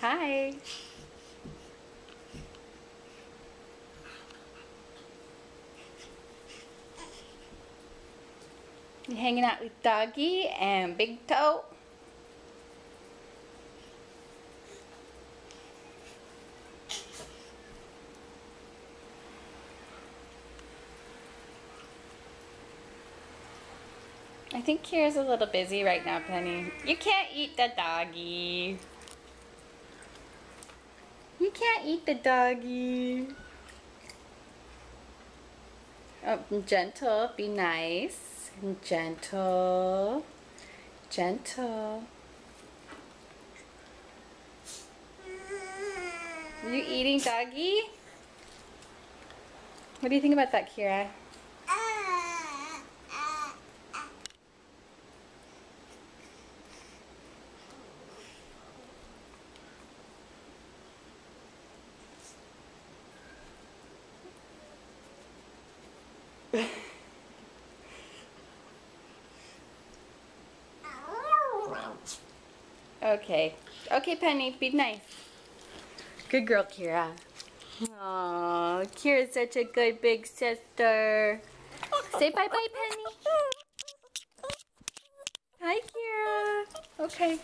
Hi. You hanging out with Doggy and Big Toe? I think Kira's a little busy right now, Penny. You can't eat the doggy. You can't eat the doggy. Oh, gentle. Be nice. Gentle. Gentle. You eating doggy? What do you think about that, Kira? Okay. Okay, Penny, be nice. Good girl, Kira. Aw, Kira's such a good big sister. Say bye-bye, Penny. Hi, Kira. Okay.